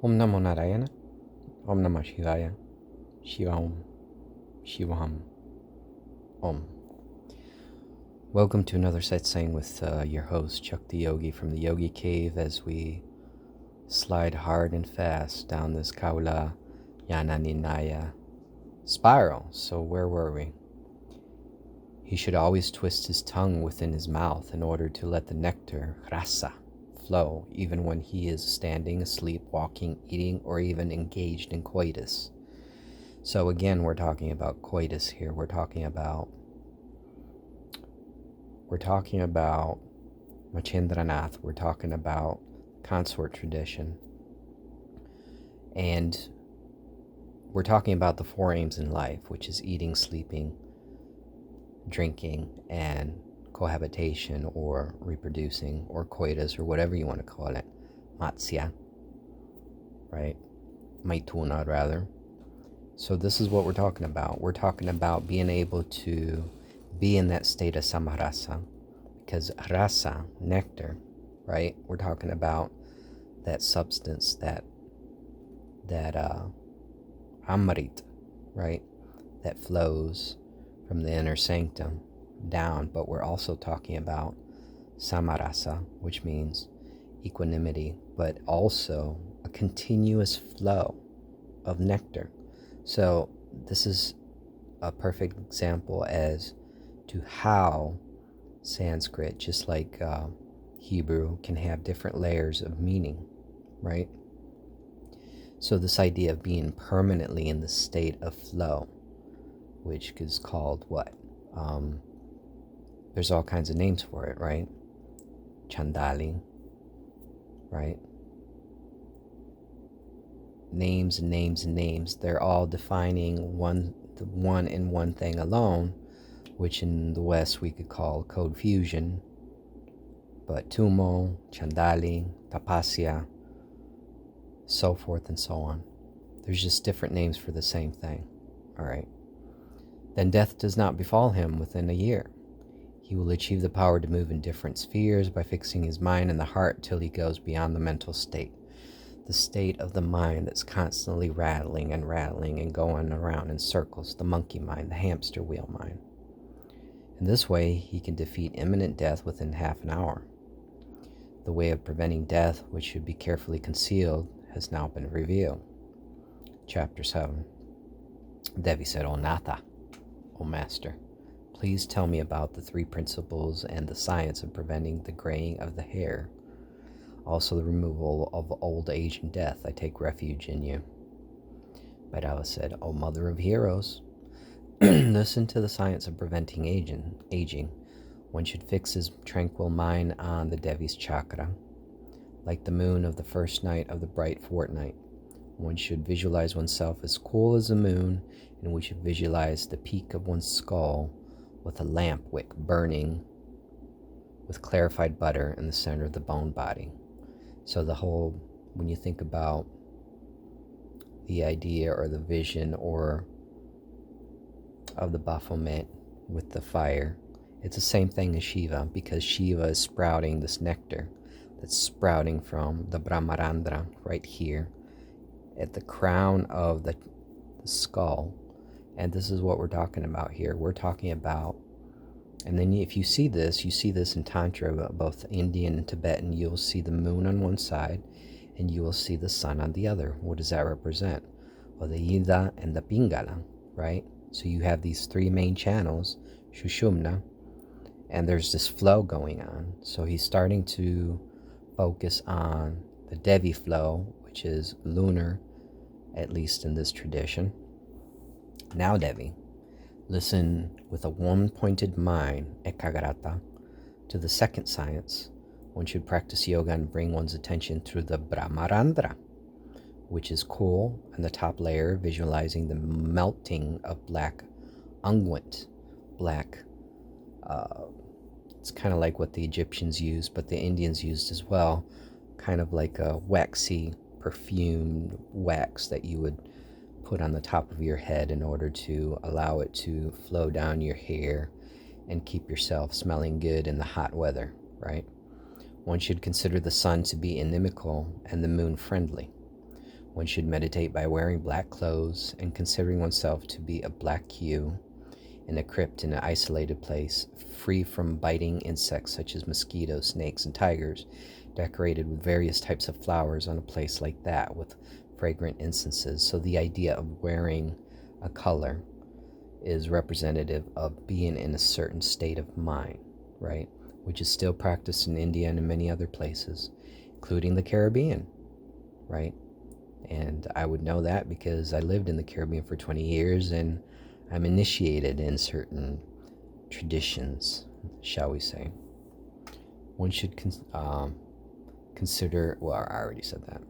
Om Namo Narayana, Om Namah Shivaya, Shivam, Shivaham, Om. Welcome to another Satsang with your host, Chuck the Yogi from the Yogi Cave as we slide hard and fast down this Kaula Jnana Nirnaya spiral. So where were we? He should always twist his tongue within his mouth in order to let the nectar, rasa, flow, even when he is standing, asleep, walking, eating, or even engaged in coitus. So again, we're talking about coitus here. We're talking about Machendranath. We're talking about consort tradition. And we're talking about the four aims in life, which is eating, sleeping, drinking, and cohabitation or reproducing or coitus or whatever you want to call it. Matsya, right? Maituna, rather. So this is what we're talking about. We're talking about being able to be in that state of samarasa, because rasa, nectar, right? We're talking about that substance, that amrit, right? That flows from the inner sanctum down, but we're also talking about samarasa, which means equanimity, but also a continuous flow of nectar. So this is a perfect example as to how Sanskrit, just like Hebrew, can have different layers of meaning, right? So this idea of being permanently in the state of flow, which is called what? There's all kinds of names for it, right? Chandali, right? Names and names and names. They're all defining one and one thing alone, which in the West we could call code fusion. But Tumo, Chandali, Tapasya, so forth and so on. There's just different names for the same thing, all right? Then death does not befall him within a year. He will achieve the power to move in different spheres by fixing his mind and the heart till he goes beyond the mental state. The state of the mind that's constantly rattling and going around in circles, the monkey mind, the hamster wheel mind. In this way, he can defeat imminent death within half an hour. The way of preventing death, which should be carefully concealed, has now been revealed. Chapter 7. Devi said, O Natha, O Master, please tell me about the three principles and the science of preventing the graying of the hair. Also the removal of old age and death. I take refuge in you. Bhairava said, O Mother of Heroes, listen to the science of preventing aging. One should fix his tranquil mind on the Devi's chakra. Like the moon of the first night of the bright fortnight, one should visualize oneself as cool as the moon, and we should visualize the peak of one's skull with a lamp wick burning with clarified butter in the center of the bone body. So the whole, when you think about the idea or the vision or of the Baphomet with the fire, it's the same thing as Shiva, because Shiva is sprouting this nectar that's sprouting from the Brahmarandra right here at the crown of the skull. And this is what we're talking about here. We're talking about, and then if you see this in Tantra, both Indian and Tibetan, you'll see the moon on one side and you will see the sun on the other. What does that represent? Well, the Ida and the Pingala, right? So you have these three main channels, Shushumna, and there's this flow going on. So he's starting to focus on the Devi flow, which is lunar, at least in this tradition. Now, Devi, listen with a one-pointed mind, ekagrata, to the second science. One should practice yoga and bring one's attention through the Brahmarandra, which is cool, and the top layer, visualizing the melting of black unguent. Black, it's kind of like what the Egyptians used, but the Indians used as well, kind of like a waxy, perfumed wax that you would put on the top of your head in order to allow it to flow down your hair and keep yourself smelling good in the hot weather, right? One should consider the sun to be inimical and the moon friendly. One should meditate by wearing black clothes and considering oneself to be a black hue in a crypt in an isolated place, free from biting insects such as mosquitoes, snakes, and tigers, decorated with various types of flowers on a place like that with fragrant incenses. So the idea of wearing a color is representative of being in a certain state of mind, right? Which is still practiced in India and in many other places, including the Caribbean, right? And I would know that because I lived in the Caribbean for 20 years and I'm initiated in certain traditions, shall we say. One should consider, well, I already said that.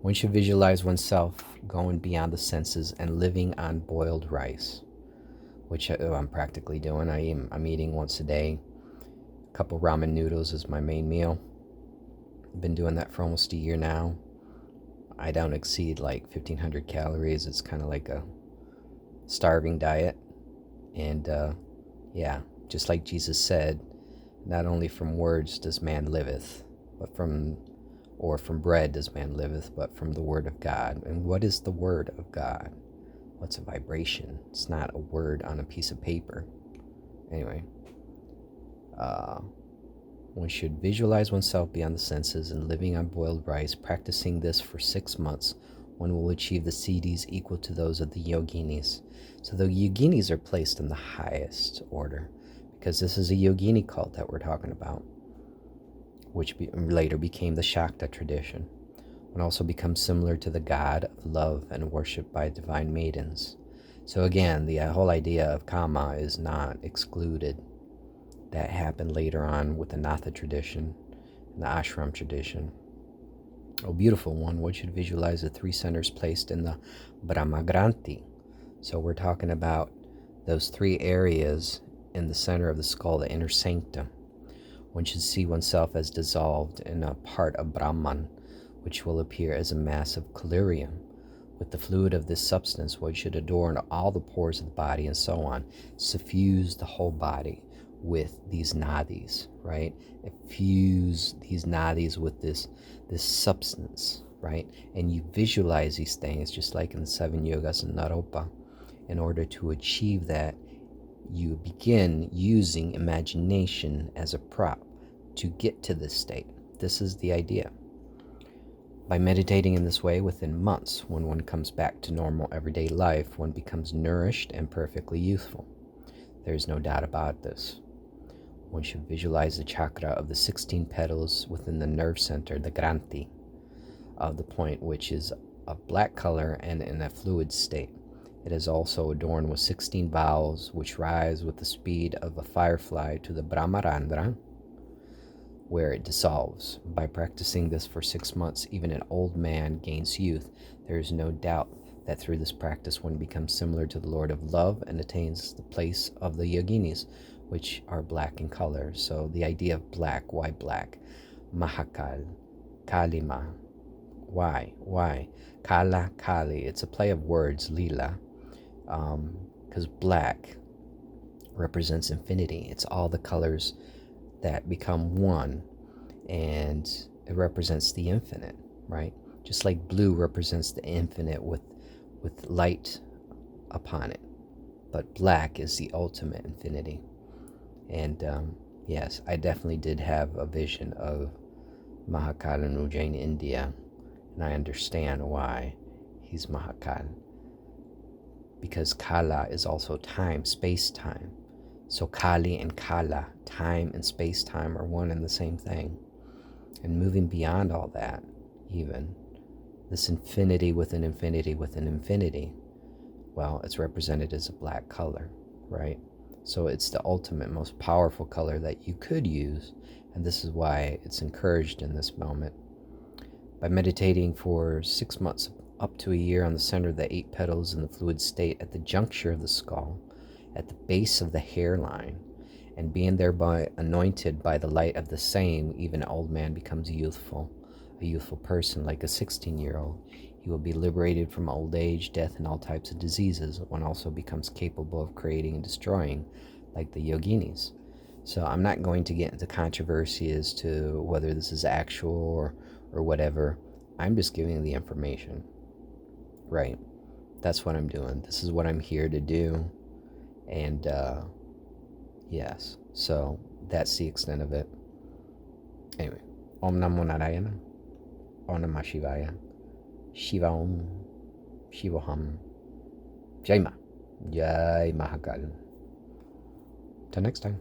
One should visualize oneself going beyond the senses and living on boiled rice, which I'm practically doing. I'm eating once a day. A couple ramen noodles is my main meal. I've been doing that for almost a year now. I don't exceed like 1,500 calories. It's kind of like a starving diet. And yeah, just like Jesus said, not only from words does man liveth, but from bread does man liveth, but from the word of God. And what is the word of God? What's a vibration? It's not a word on a piece of paper. Anyway, one should visualize oneself beyond the senses and living on boiled rice. Practicing this for 6 months, one will achieve the siddhis equal to those of the yoginis. So the yoginis are placed in the highest order because this is a yogini cult that we're talking about, which later became the Shakta tradition. One also becomes similar to the god of love and worshipped by divine maidens. So again, the whole idea of kama is not excluded. That happened later on with the Natha tradition and the ashram tradition. Oh, beautiful one. One should visualize the 3 centers placed in the Brahmagranthi. So we're talking about those 3 areas in the center of the skull, the inner sanctum. One should see oneself as dissolved in a part of Brahman, which will appear as a mass of collyrium. With the fluid of this substance, one should adorn all the pores of the body and so on, suffuse the whole body with these nadis, right? Infuse these nadis with this substance, right? And you visualize these things just like in the 7 yogas and Naropa. In order to achieve that, you begin using imagination as a prop to get to this state. This is the idea. By meditating in this way, within months, when one comes back to normal everyday life, one becomes nourished and perfectly youthful. There is no doubt about this. One should visualize the chakra of the 16 petals within the nerve center, the granthi, of the point, which is a black color and in a fluid state. It is also adorned with 16 vowels, which rise with the speed of a firefly to the Brahmarandra, where it dissolves. By practicing this for 6 months, even an old man gains youth. There is no doubt that through this practice one becomes similar to the Lord of Love and attains the place of the yoginis, which are black in color. So the idea of black, why black? Mahakal, Kalima. Why? Kala, Kali. It's a play of words, lila, because black represents infinity. It's all the colors that become one, and it represents the infinite, right? Just like blue represents the infinite with light upon it, but black is the ultimate infinity. And yes, I definitely did have a vision of Mahakal in Ujjain, India, and I understand why he's Mahakal, because Kala is also time, space-time. So Kali and Kala, time and space-time, are one and the same thing. And moving beyond all that, even this infinity within infinity within infinity, well, it's represented as a black color, right? So it's the ultimate, most powerful color that you could use, and this is why it's encouraged in this moment. By meditating for 6 months up to a year on the center of the 8 petals in the fluid state at the juncture of the skull, at the base of the hairline, and being thereby anointed by the light of the same, even an old man becomes youthful, a youthful person like a 16-year-old. He will be liberated from old age, death, and all types of diseases. One also becomes capable of creating and destroying, like the yoginis. So I'm not going to get into controversy as to whether this is actual or whatever. I'm just giving the information. Right. That's what I'm doing. This is what I'm here to do. And yes, so that's the extent of it. Anyway, Om Namo Narayana, Om Namah Shivaya, Shiva Om, Shiva Ham, Jai Ma, Jai Mahakal. Till next time.